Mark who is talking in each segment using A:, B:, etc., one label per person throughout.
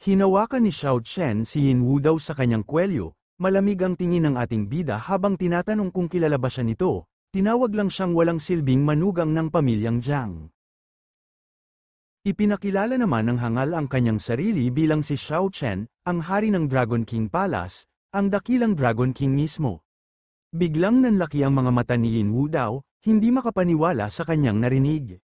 A: Hinawakan ni Xiao Chen si Yin Wu daw sa kanyang kwelyo, malamig ang tingin ng ating bida habang tinatanong kung kilala ba siya nito, tinawag lang siyang walang silbing manugang ng pamilyang Jiang. Ipinakilala naman ng hangal ang kanyang sarili bilang si Xiao Chen, ang hari ng Dragon King Palace, ang dakilang Dragon King mismo. Biglang nanlaki ang mga mata ni Yin Wu daw, hindi makapaniwala sa kanyang narinig.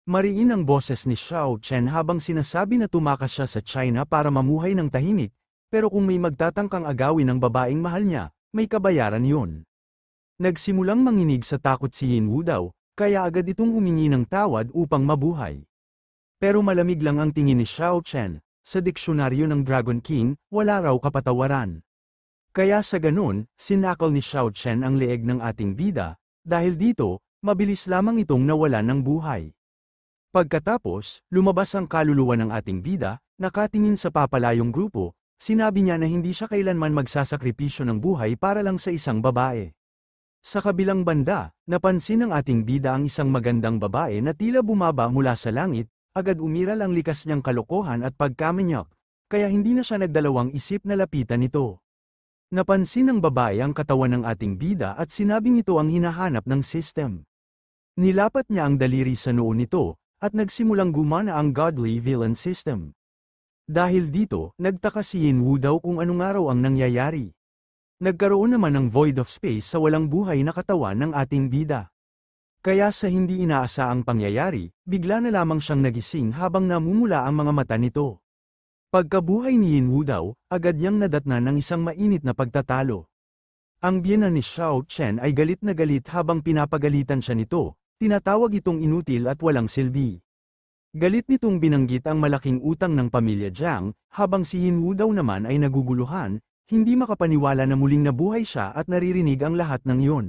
A: Mariin ang boses ni Xiao Chen habang sinasabi na tumakas siya sa China para mamuhay ng tahimik, pero kung may magtatangkang agawin ng babaeng mahal niya, may kabayaran yun. Nagsimulang manginig sa takot si Yin Wu daw, kaya agad itong humingi ng tawad upang mabuhay. Pero malamig lang ang tingin ni Xiao Chen, sa diksyonaryo ng Dragon King, wala raw kapatawaran. Kaya sa ganun, sinakal ni Xiao Chen ang leeg ng ating bida, dahil dito, mabilis lamang itong nawalan ng buhay. Pagkatapos, lumabas ang kaluluwa ng ating bida, nakatingin sa papalayong grupo, sinabi niya na hindi siya kailanman magsasakripisyo ng buhay para lang sa isang babae. Sa kabilang banda, napansin ng ating bida ang isang magandang babae na tila bumaba mula sa langit, agad umiral ang likas niyang kalokohan at pagkamanyak, kaya hindi na siya nagdalawang isip na lapitan ito. Napansin ng babae ang katawan ng ating bida at sinabing ito ang hinahanap ng system. Nilapat niya ang daliri sa noo nito, at nagsimulang gumana ang godly villain system. Dahil dito, nagtaka si Yin Wu daw kung anong araw ang nangyayari. Nagkaroon naman ng void of space sa walang buhay na katawan ng ating bida. Kaya sa hindi inaasaang pangyayari, bigla na lamang siyang nagising habang namumula ang mga mata nito. Pagkabuhay ni Yin Wu daw, agad niyang nadatnan ng isang mainit na pagtatalo. Ang biyenan ni Xiao Chen ay galit na galit habang pinapagalitan siya nito. Tinatawag itong inutil at walang silbi. Galit nitong binanggit ang malaking utang ng pamilya Jiang, habang si Yin Wu daw naman ay naguguluhan, hindi makapaniwala na muling nabuhay siya at naririnig ang lahat ng iyon.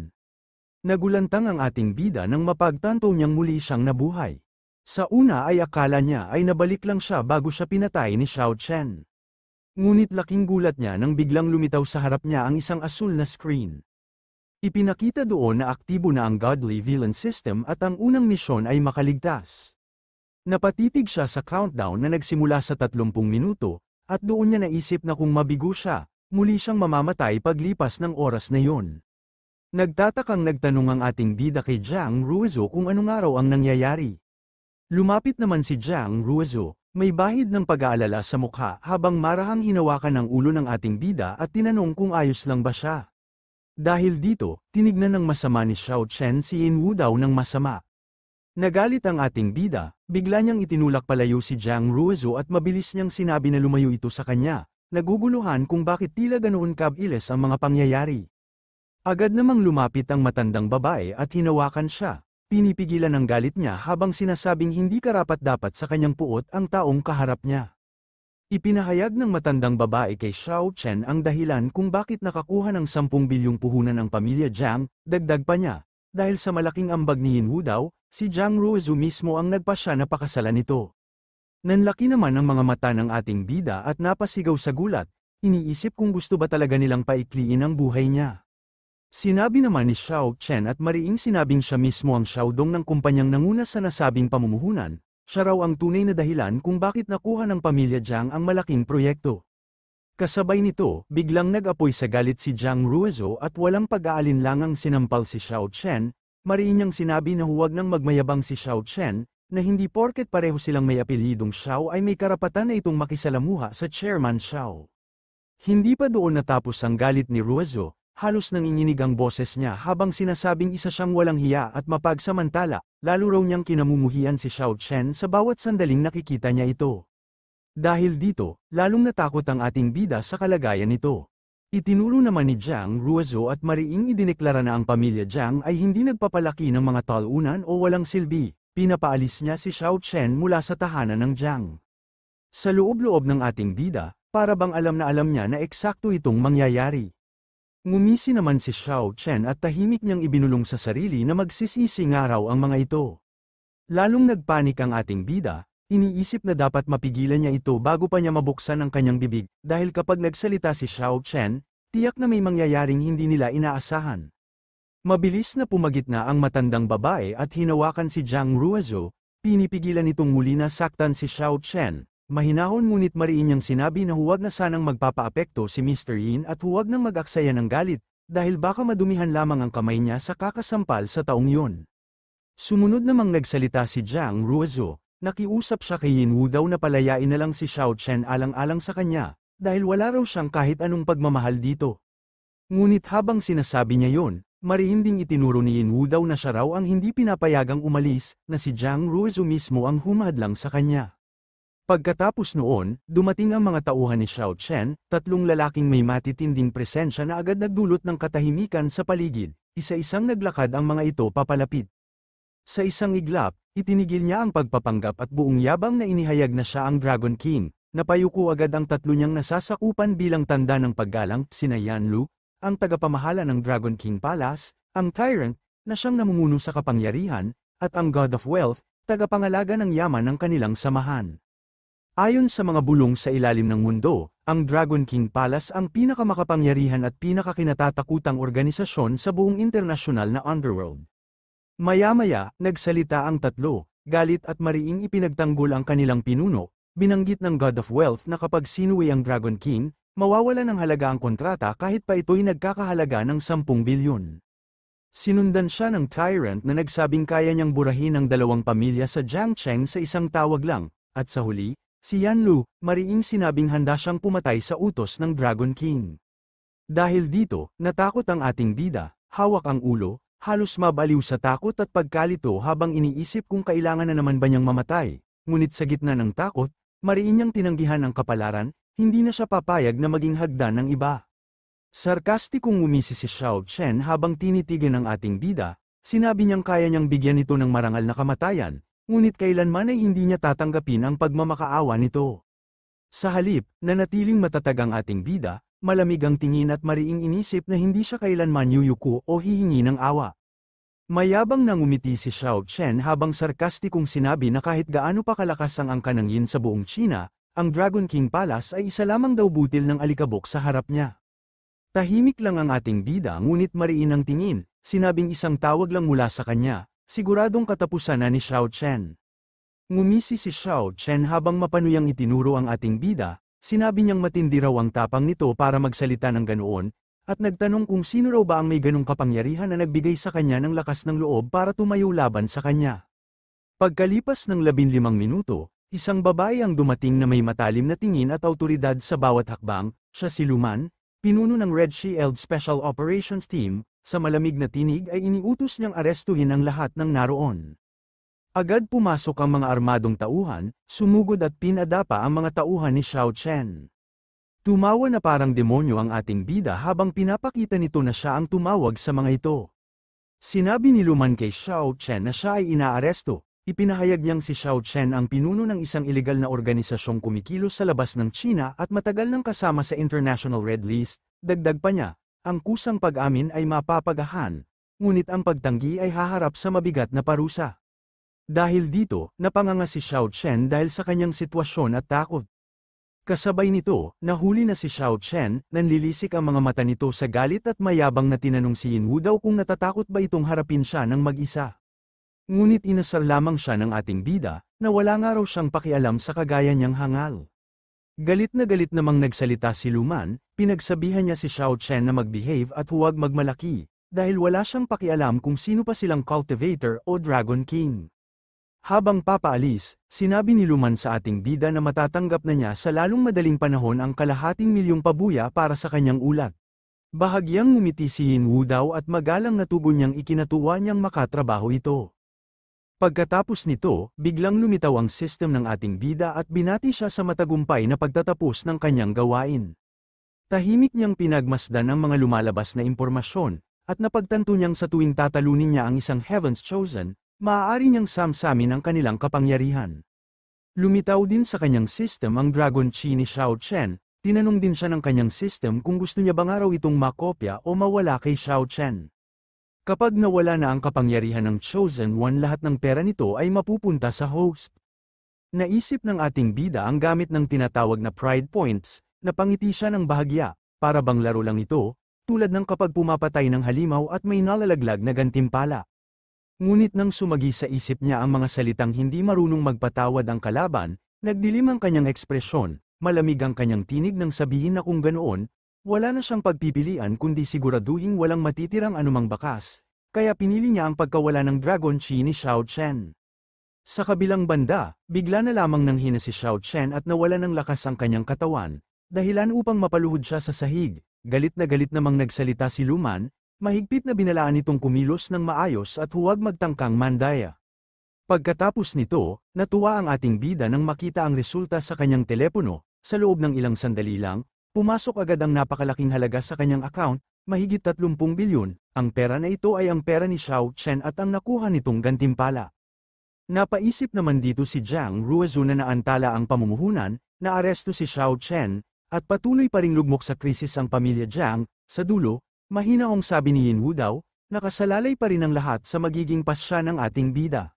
A: Nagulantang ang ating bida nang mapagtanto niyang muli siyang nabuhay. Sa una ay akala niya ay nabalik lang siya bago siya pinatay ni Xiao Chen. Ngunit laking gulat niya nang biglang lumitaw sa harap niya ang isang asul na screen. Ipinakita doon na aktibo na ang godly villain system at ang unang misyon ay makaligtas. Napatitig siya sa countdown na nagsimula sa 30 minuto, at doon niya naisip na kung mabigo siya, muli siyang mamamatay paglipas ng oras na iyon. Nagtatakang nagtanong ang ating bida kay Jiang Ruizu kung anong araw ang nangyayari. Lumapit naman si Jiang Ruizu, may bahid ng pag-aalala sa mukha habang marahang hinawakan ang ulo ng ating bida at tinanong kung ayos lang ba siya. Dahil dito, tinignan ng masama ni Xiao Chen si Yin Wu daw ng masama. Nagalit ang ating bida, bigla niyang itinulak palayo si Jiang Ruizu at mabilis niyang sinabi na lumayo ito sa kanya, naguguluhan kung bakit tila ganoon kabilis ang mga pangyayari. Agad namang lumapit ang matandang babae at hinawakan siya, pinipigilan ang galit niya habang sinasabing hindi karapat-dapat sa kanyang puot ang taong kaharap niya. Ipinahayag ng matandang babae kay Xiao Chen ang dahilan kung bakit nakakuha ng 10 bilyong puhunan ang pamilya Jiang, dagdag pa niya, dahil sa malaking ambag ni Yin Wu daw, si Jiang Ruizu mismo ang nagpasya na pakasalan nito. Nanlaki naman ang mga mata ng ating bida at napasigaw sa gulat, iniisip kung gusto ba talaga nilang paikliin ang buhay niya. Sinabi naman ni Xiao Chen at mariing sinabing siya mismo ang Xiaodong ng kumpanyang nanguna sa nasabing pamumuhunan. Siya raw ang tunay na dahilan kung bakit nakuha ng pamilya Jiang ang malaking proyekto. Kasabay nito, biglang nag-apoy sa galit si Jiang Ruizu at walang pag-aalinlangang sinampal si Xiao Chen, mariin niyang sinabi na huwag nang magmayabang si Xiao Chen, na hindi porket pareho silang may apelyidong Xiao ay may karapatan na itong makisalamuha sa Chairman Xiao. Hindi pa doon natapos ang galit ni Ruizu, halos nanginginig ang boses niya habang sinasabing isa siyang walang hiya at mapagsamantala, lalo raw niyang kinamumuhian si Xiao Chen sa bawat sandaling nakikita niya ito. Dahil dito, lalong natakot ang ating bida sa kalagayan nito. Itinuro naman ni Jiang Ruizu at mariing idineklara na ang pamilya Jiang ay hindi nagpapalaki ng mga talunan o walang silbi, pinapaalis niya si Xiao Chen mula sa tahanan ng Jiang. Sa loob-loob ng ating bida, para bang alam niya na eksakto itong mangyayari. Ngumisi naman si Xiao Chen at tahimik niyang ibinulong sa sarili na magsisisi nga raw ang mga ito. Lalong nagpanik ang ating bida, iniisip na dapat mapigilan niya ito bago pa niya mabuksan ang kanyang bibig, dahil kapag nagsalita si Xiao Chen, tiyak na may mangyayaring hindi nila inaasahan. Mabilis na pumagitna ang matandang babae at hinawakan si Jiang Ruizu, pinipigilan itong muli na saktan si Xiao Chen, Mahinahon ngunit mariin niyang sinabi na huwag na sanang magpapaapekto si Mr. Yin at huwag nang mag-aksaya ng galit, dahil baka madumihan lamang ang kamay niya sa kakasampal sa taong yun. Sumunod namang nagsalita si Jiang Ruozo, nakiusap siya kay Yin Wu daw na palayain na lang si Xiao Chen alang-alang sa kanya, dahil wala raw siyang kahit anong pagmamahal dito. Ngunit habang sinasabi niya yon, mariin ding itinuro ni Yin Wu daw na siya raw ang hindi pinapayagang umalis, na si Jiang Ruozo mismo ang humahadlang sa kanya. Pagkatapos noon, dumating ang mga tauhan ni Xiao Chen, tatlong lalaking may matitinding presensya na agad nagdulot ng katahimikan sa paligid, isa-isang naglakad ang mga ito papalapit. Sa isang iglap, itinigil niya ang pagpapanggap at buong yabang na inihayag na siya ang Dragon King, napayuko agad ang tatlo niyang nasasakupan bilang tanda ng paggalang, sina Yan Lu, ang tagapamahala ng Dragon King Palace, ang Tyrant, na siyang namumuno sa kapangyarihan, at ang God of Wealth, tagapangalaga ng yaman ng kanilang samahan. Ayon sa mga bulong sa ilalim ng mundo, ang Dragon King Palace ang pinakamakapangyarihan at pinakakinatatakutang organisasyon sa buong internasyonal na underworld. Maya-maya, nagsalita ang tatlo, galit at mariing ipinagtanggol ang kanilang pinuno, binanggit ng God of Wealth na kapag sinuwi ang Dragon King, mawawala ng halaga ang kontrata kahit pa ito'y nagkakahalaga ng 10 bilyon. Sinundan siya ng Tyrant na nagsabing kaya niyang burahin ang dalawang pamilya sa Jiangcheng sa isang tawag lang, at sa huli, si Yan Lu, mariing sinabing handa siyang pumatay sa utos ng Dragon King. Dahil dito, natakot ang ating bida, hawak ang ulo, halos mabaliw sa takot at pagkalito habang iniisip kung kailangan na naman ba niyang mamatay, ngunit sa gitna ng takot, mariin niyang tinanggihan ang kapalaran, hindi na siya papayag na maging hagdan ng iba. Sarkastikong ngumisi si Xiao Chen habang tinitigan ng ating bida, sinabi niyang kaya niyang bigyan ito ng marangal na kamatayan, ngunit kailanman ay hindi niya tatanggapin ang pagmamakaawa nito. Sa halip, nanatiling matatag ang ating bida, malamig ang tingin at mariing inisip na hindi siya kailanman yuyuko o hihingi ng awa. Mayabang nang umiti si Xiao Chen habang sarkastikong sinabi na kahit gaano pa kalakas ang angka ng Yin sa buong China, ang Dragon King Palace ay isa lamang daw butil ng alikabok sa harap niya. Tahimik lang ang ating bida ngunit mariin ang tingin, sinabing isang tawag lang mula sa kanya, siguradong katapusan na ni Xiao Chen. Ngumisi si Xiao Chen habang mapanuyang itinuro ang ating bida, sinabi niyang matindi raw ang tapang nito para magsalita ng ganoon, at nagtanong kung sino raw ba ang may ganong kapangyarihan na nagbigay sa kanya ng lakas ng loob para tumayo laban sa kanya. Pagkalipas ng 15 minuto, isang babae ang dumating na may matalim na tingin at awtoridad sa bawat hakbang, siya si Luman, pinuno ng Red Shield Special Operations Team, sa malamig na tinig ay iniutos niyang arestuhin ang lahat ng naroon. Agad pumasok ang mga armadong tauhan, sumugod at pinadapa ang mga tauhan ni Xiao Chen. Tumawa na parang demonyo ang ating bida habang pinapakita nito na siya ang tumawag sa mga ito. Sinabi ni Luman kay Xiao Chen na siya ay inaaresto, ipinahayag niyang si Xiao Chen ang pinuno ng isang ilegal na organisasyong kumikilos sa labas ng China at matagal nang kasama sa International Red List, dagdag pa niya, ang kusang pag-amin ay mapapagahan, ngunit ang pagtanggi ay haharap sa mabigat na parusa. Dahil dito, napanganga si Xiao Chen dahil sa kanyang sitwasyon at takot. Kasabay nito, nahuli na si Xiao Chen, nanlilisik ang mga mata nito sa galit at mayabang na tinanong si Yin Wu daw kung natatakot ba itong harapin siya ng mag-isa. Ngunit inasar lamang siya ng ating bida, na wala nga raw siyang pakialam sa kagaya niyang hangal. Galit namang nagsalita si Luman, pinagsabihan niya si Xiao Chen na mag-behave at huwag magmalaki, dahil wala siyang pakialam kung sino pa silang cultivator o Dragon King. Habang papaalis, sinabi ni Luman sa ating bida na matatanggap na niya sa lalong madaling panahon ang kalahating milyong pabuya para sa kanyang ulat. Bahagyang ngumiti si Yin Wu daw at magalang na tugon niyang ikinatuwa niyang makatrabaho ito. Pagkatapos nito, biglang lumitaw ang system ng ating bida at binati siya sa matagumpay na pagtatapos ng kanyang gawain. Tahimik niyang pinagmasdan ang mga lumalabas na impormasyon, at napagtanto niyang sa tuwing tatalunin niya ang isang Heaven's Chosen, maaari niyang samsamin ang kanilang kapangyarihan. Lumitaw din sa kanyang system ang Dragon Chi ni Xiao Chen, tinanong din siya ng kanyang system kung gusto niya ba nga raw itong makopya o mawala kay Xiao Chen. Kapag nawala na ang kapangyarihan ng Chosen One, lahat ng pera nito ay mapupunta sa host. Naisip ng ating bida ang gamit ng tinatawag na Pride Points, napangiti siya ng bahagya, para bang laro lang ito, tulad ng kapag pumapatay ng halimaw at may nalalaglag na gantimpala. Ngunit nang sumagi sa isip niya ang mga salitang hindi marunong magpatawad ang kalaban, Nagdilim ang kanyang ekspresyon, malamig ang kanyang tinig nang sabihin na kung ganoon, wala na siyang pagpipilian kundi siguraduhing walang matitirang anumang bakas, kaya pinili niya ang pagkawala ng Dragon Chi ni Xiao Chen. Sa kabilang banda, bigla na lamang nanghina si Xiao Chen at nawala ng lakas ang kanyang katawan, dahilan upang mapaluhod siya sa sahig. Galit namang nagsalita si Luman, mahigpit na binalaan nitong kumilos ng maayos at huwag magtangkang mandaya. Pagkatapos nito, natuwa ang ating bida nang makita ang resulta sa kanyang telepono. Sa loob ng ilang sandali lang, pumasok agad ang napakalaking halaga sa kanyang account, mahigit 30 bilyon. Ang pera na ito ay ang pera ni Xiao Chen at ang nakuha nitong gantimpala. Napaisip naman dito si Jiang Ruizu na naantala ang pamumuhunan, naaresto si Xiao Chen, at patuloy pa ring lugmok sa krisis ang pamilya Jiang. Sa dulo, mahinaong sabi ni Yin Wu daw, nakasalalay pa rin ang lahat sa magiging pasya ng ating bida.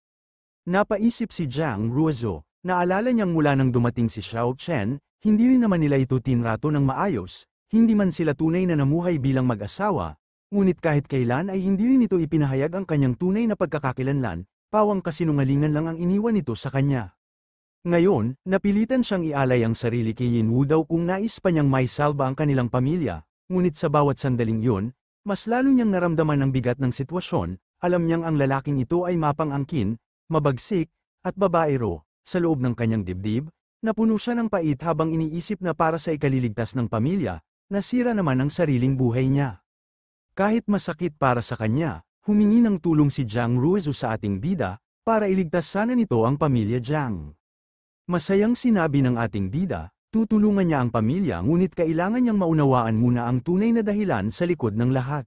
A: Napaisip si Jiang Ruizu, naalala niyang mula nang dumating si Xiao Chen, hindi rin naman nila ito tinrato ng maayos, hindi man sila tunay na namuhay bilang mag-asawa, ngunit kahit kailan ay hindi rin ito ipinahayag ang kanyang tunay na pagkakakilanlan, pawang kasinungalingan lang ang iniwan nito sa kanya. Ngayon, napilitan siyang ialay ang sarili kay Yin Wu daw kung nais pa niyang maisalba ang kanilang pamilya, ngunit sa bawat sandaling yun, mas lalo niyang naramdaman ang bigat ng sitwasyon, alam niyang ang lalaking ito ay mapang-angkin, mabagsik, at babaero. Sa loob ng kanyang dibdib, napuno siya ng pait habang iniisip na para sa ikaliligtas ng pamilya, nasira naman ang sariling buhay niya. Kahit masakit para sa kanya, humingi ng tulong si Jiang Ruizu sa ating bida, para iligtas sana nito ang pamilya Jiang. Masayang sinabi ng ating bida, tutulungan niya ang pamilya ngunit kailangan niyang maunawaan muna ang tunay na dahilan sa likod ng lahat.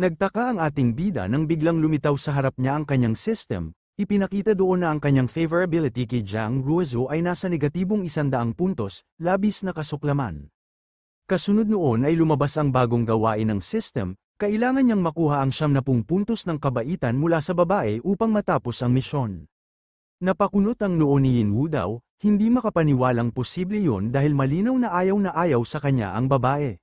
A: Nagtaka ang ating bida nang biglang lumitaw sa harap niya ang kanyang system. Ipinakita doon na ang kanyang favorability kay Jiang Ruizu ay nasa negatibong 100 puntos, labis na kasuklaman. Kasunod noon ay lumabas ang bagong gawain ng system, kailangan niyang makuha ang 70 puntos ng kabaitan mula sa babae upang matapos ang misyon. Napakunot ang noo ni Yin Wu daw, hindi makapaniwalang posible yon dahil malinaw na ayaw sa kanya ang babae.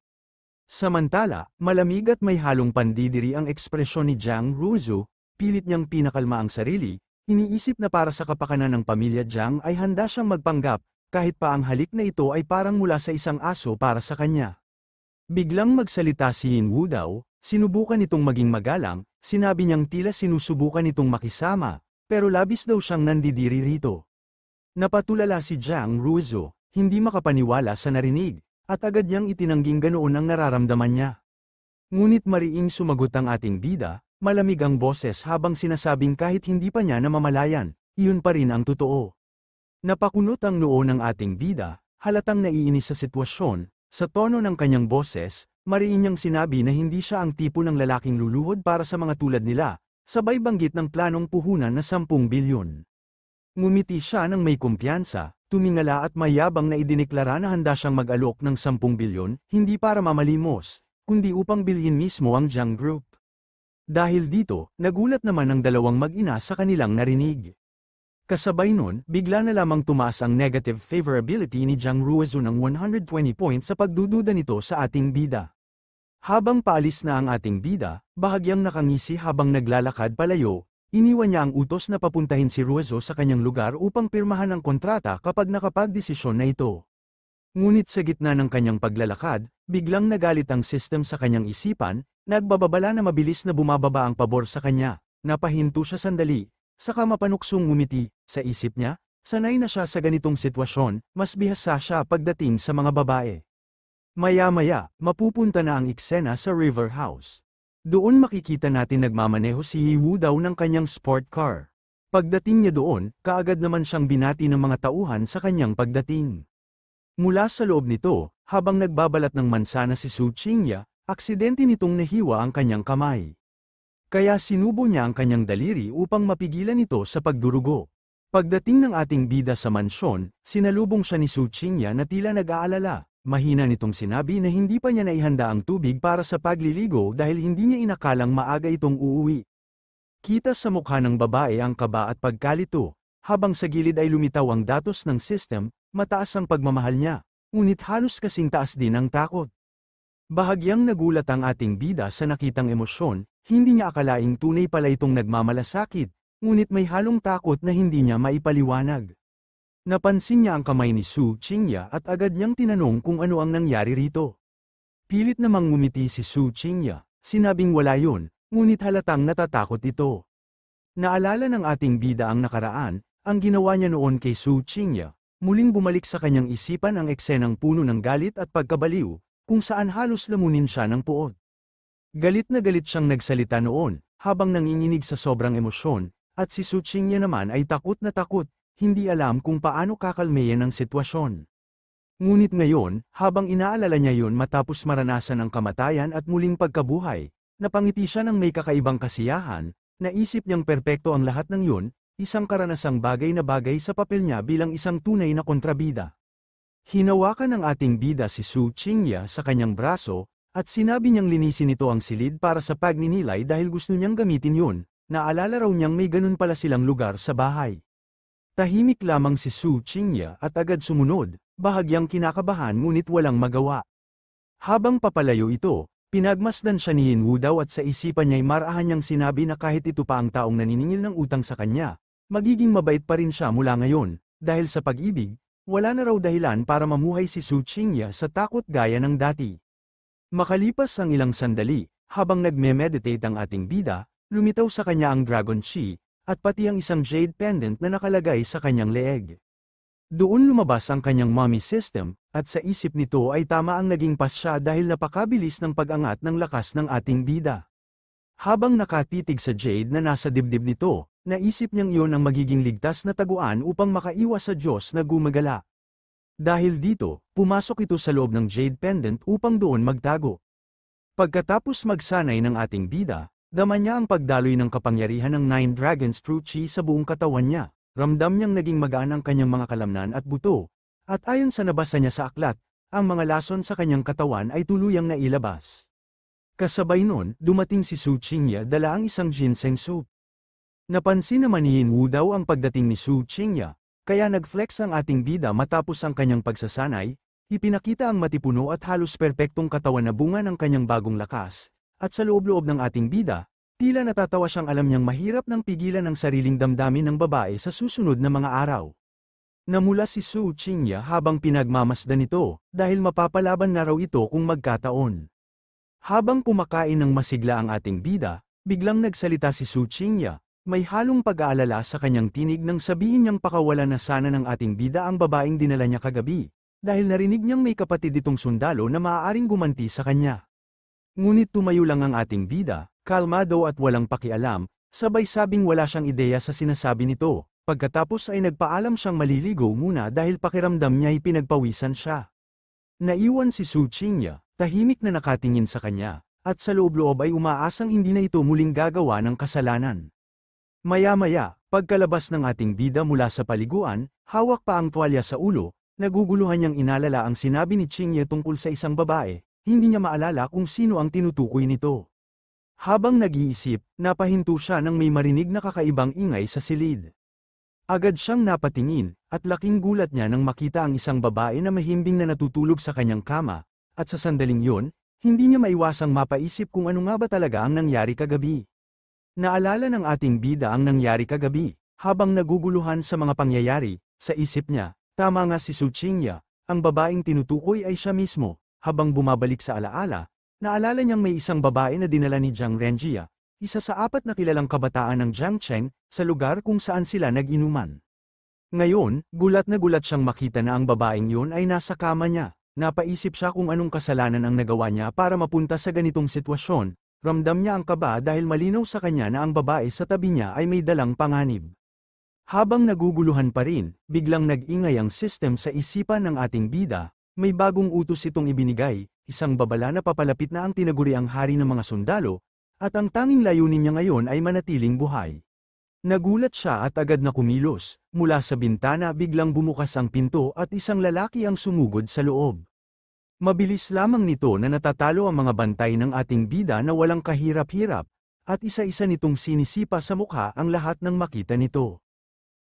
A: Samantala, malamig at may halong pandidiri ang ekspresyon ni Jiang Ruizu, pilit niyang pinakalma ang sarili, iniisip na para sa kapakanan ng pamilya Jiang ay handa siyang magpanggap, kahit pa ang halik na ito ay parang mula sa isang aso para sa kanya. Biglang magsalita si Yin Wu daw, sinubukan nitong maging magalang, sinabi niyang tila sinusubukan nitong makisama, pero labis daw siyang nandidiri rito. Napatulala si Jiang Ruizu, hindi makapaniwala sa narinig, at agad niyang itinangging ganoon ang nararamdaman niya. Ngunit mariing sumagot ang ating bida, malamig ang boses habang sinasabing kahit hindi pa niya namamalayan, iyon pa rin ang totoo. Napakunot ang noo ng ating bida, halatang naiinis sa sitwasyon, sa tono ng kanyang boses, mariin niyang sinabi na hindi siya ang tipo ng lalaking luluhod para sa mga tulad nila, sabay banggit ng planong puhunan na 10 bilyon. Ngumiti siya ng may kumpiyansa, tumingala at mayabang na idineklara na handa siyang mag-alok ng 10 bilyon, hindi para mamalimos, kundi upang bilhin mismo ang Jiang Group. Dahil dito, nagulat naman ang dalawang mag-ina sa kanilang narinig. Kasabay nun, bigla na lamang tumaas ang negative favorability ni Jiang Ruizu ng 120 points sa pagdududa nito sa ating bida. Habang paalis na ang ating bida, bahagyang nakangisi habang naglalakad palayo, iniwan niya ang utos na papuntahin si Ruizu sa kanyang lugar upang pirmahan ang kontrata kapag nakapagdesisyon na ito. Ngunit sa gitna ng kanyang paglalakad, biglang nagalit ang system sa kanyang isipan, nagbababala na mabilis na bumababa ang pabor sa kanya. Napahinto siya sandali, saka mapanuksong ngumiti. Sa isip niya, sanay na siya sa ganitong sitwasyon, mas bihasa siya pagdating sa mga babae. Maya-maya, mapupunta na ang eksena sa River House. Doon makikita natin nagmamaneho si Yi Wu daw ng kanyang sport car. Pagdating niya doon, kaagad naman siyang binati ng mga tauhan sa kanyang pagdating. Mula sa loob nito, habang nagbabalat ng mansana si Su Qingya, aksidente nitong nahiwa ang kanyang kamay. Kaya sinubo niya ang kanyang daliri upang mapigilan ito sa pagdurugo. Pagdating ng ating bida sa mansyon, sinalubong siya ni Su Qingya na tila nag-aalala. Mahina nitong sinabi na hindi pa niya naihanda ang tubig para sa pagliligo dahil hindi niya inakalang maaga itong uuwi. Kita sa mukha ng babae ang kaba at pagkalito, habang sa gilid ay lumitaw ang datos ng system, mataas ang pagmamahal niya, ngunit halos kasing taas din ang takot. Bahagyang nagulat ang ating bida sa nakitang emosyon, hindi niya akalaing tunay pala itong nagmamalasakit, ngunit may halong takot na hindi niya maipaliwanag. Napansin niya ang kamay ni Su Qingya at agad niyang tinanong kung ano ang nangyari rito. Pilit namang ngumiti si Su Qingya, sinabing wala yun, ngunit halatang natatakot ito. Naalala ng ating bida ang nakaraan, ang ginawa niya noon kay Su Qingya, muling bumalik sa kanyang isipan ang eksenang puno ng galit at pagkabaliw, kung saan halos lamunin siya ng puot. Galit na galit siyang nagsalita noon, habang nanginginig sa sobrang emosyon, at si Su Qingya naman ay takot na takot, hindi alam kung paano kakalmeyan ang sitwasyon. Ngunit ngayon, habang inaalala niya yun matapos maranasan ang kamatayan at muling pagkabuhay, napangiti siya ng may kakaibang kasiyahan, naisip niyang perpekto ang lahat ng yun, isang karanasang bagay na bagay sa papel niya bilang isang tunay na kontrabida. Hinawakan ng ating bida si Su Qingya sa kanyang braso, at sinabi niyang linisin nito ang silid para sa pagninilay dahil gusto niyang gamitin yun, naalala raw niyang may ganun pala silang lugar sa bahay. Tahimik lamang si Su Qingya at agad sumunod, bahagyang kinakabahan ngunit walang magawa. Habang papalayo ito, pinagmasdan siya ni Yin Wu daw at sa isipan niya'y marahan niyang sinabi na kahit ito pa ang taong naniningil ng utang sa kanya, magiging mabait pa rin siya mula ngayon, dahil sa pag-ibig, wala na raw dahilan para mamuhay si Su Qingya sa takot gaya ng dati. Makalipas ang ilang sandali, habang nagme-meditate ang ating bida, lumitaw sa kanya ang Dragon Chi, at pati ang isang jade pendant na nakalagay sa kanyang leeg. Doon lumabas ang kanyang mommy system, at sa isip nito ay tama ang naging pasya dahil napakabilis ng pag-angat ng lakas ng ating bida. Habang nakatitig sa jade na nasa dibdib nito, naisip niyang iyon ang magiging ligtas na taguan upang makaiwas sa Diyos na gumagala. Dahil dito, pumasok ito sa loob ng jade pendant upang doon magtago. Pagkatapos magsanay ng ating bida, dama niya ang pagdaloy ng kapangyarihan ng Nine Dragons True Chi sa buong katawan niya, ramdam niyang naging magaan ang kanyang mga kalamnan at buto, at ayon sa nabasa niya sa aklat, ang mga lason sa kanyang katawan ay tuluyang nailabas. Kasabay nun, dumating si Su Qingya dala ang isang ginseng soup. Napansin naman ni Yin Wu daw ang pagdating ni Su Qingya, kaya nag-flex ang ating bida matapos ang kanyang pagsasanay, ipinakita ang matipuno at halos perpektong katawan na bunga ng kanyang bagong lakas. At sa loob-loob ng ating bida, tila natatawa siyang alam niyang mahirap nang pigilan ang sariling damdamin ng babae sa susunod na mga araw. Namula si Su Qingya habang pinagmamasdan nito, dahil mapapalaban na raw ito kung magkataon. Habang kumakain ng masigla ang ating bida, biglang nagsalita si Su Qingya, may halong pag-aalala sa kanyang tinig nang sabihin niyang pakawalan na sana ng ating bida ang babaeng dinala niya kagabi, dahil narinig niyang may kapatid itong sundalo na maaaring gumanti sa kanya. Ngunit tumayo lang ang ating bida, kalmado at walang pakialam, sabay sabing wala siyang ideya sa sinasabi nito, pagkatapos ay nagpaalam siyang maliligo muna dahil pakiramdam niya ay pinagpawisan siya. Naiwan si Su Qingya, tahimik na nakatingin sa kanya, at sa loob-loob ay umaasang hindi na ito muling gagawa ng kasalanan. Maya-maya, pagkalabas ng ating bida mula sa paliguan, hawak pa ang tuwalya sa ulo, naguguluhan niyang inalala ang sinabi ni Qingya tungkol sa isang babae. Hindi niya maalala kung sino ang tinutukoy nito. Habang nag-iisip, napahinto siya nang may marinig na kakaibang ingay sa silid. Agad siyang napatingin, at laking gulat niya nang makita ang isang babae na mahimbing na natutulog sa kanyang kama, at sa sandaling yon, hindi niya maiwasang mapaisip kung ano nga ba talaga ang nangyari kagabi. Naalala ng ating bida ang nangyari kagabi, habang naguguluhan sa mga pangyayari, sa isip niya, tama nga si Su Qingya, ang babaeng tinutukoy ay siya mismo. Habang bumabalik sa alaala, naalala niyang may isang babae na dinala ni Jiang Renjia, isa sa 4 na kilalang kabataan ng Jiangcheng, sa lugar kung saan sila nag-inuman. Ngayon, gulat na gulat siyang makita na ang babaeng yun ay nasa kama niya. Napaisip siya kung anong kasalanan ang nagawa niya para mapunta sa ganitong sitwasyon. Ramdam niya ang kaba dahil malinaw sa kanya na ang babae sa tabi niya ay may dalang panganib. Habang naguguluhan pa rin, biglang nag-ingay ang system sa isipan ng ating bida. May bagong utos itong ibinigay, isang babala na papalapit na ang tinaguriang hari ng mga sundalo, at ang tanging layunin niya ngayon ay manatiling buhay. Nagulat siya at agad na kumilos, mula sa bintana biglang bumukas ang pinto at isang lalaki ang sumugod sa loob. Mabilis lamang nito na natatalo ang mga bantay ng ating bida na walang kahirap-hirap, at isa-isa nitong sinisipa sa mukha ang lahat ng makita nito.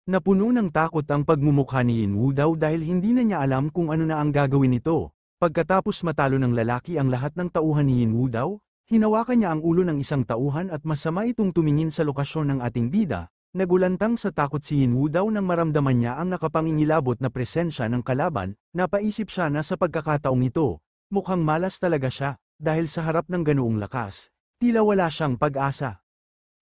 A: Napuno ng takot ang pagmumukha ni Yin Wu daw dahil hindi na niya alam kung ano na ang gagawin nito. Pagkatapos matalo ng lalaki ang lahat ng tauhan ni Yin Wu daw, hinawakan niya ang ulo ng isang tauhan at masama itong tumingin sa lokasyon ng ating bida, Nagulantang sa takot si Yin Wu daw nang maramdaman niya ang nakapangingilabot na presensya ng kalaban, napaisip siya na sa pagkakataong ito, mukhang malas talaga siya, dahil sa harap ng ganoong lakas, tila wala siyang pag-asa.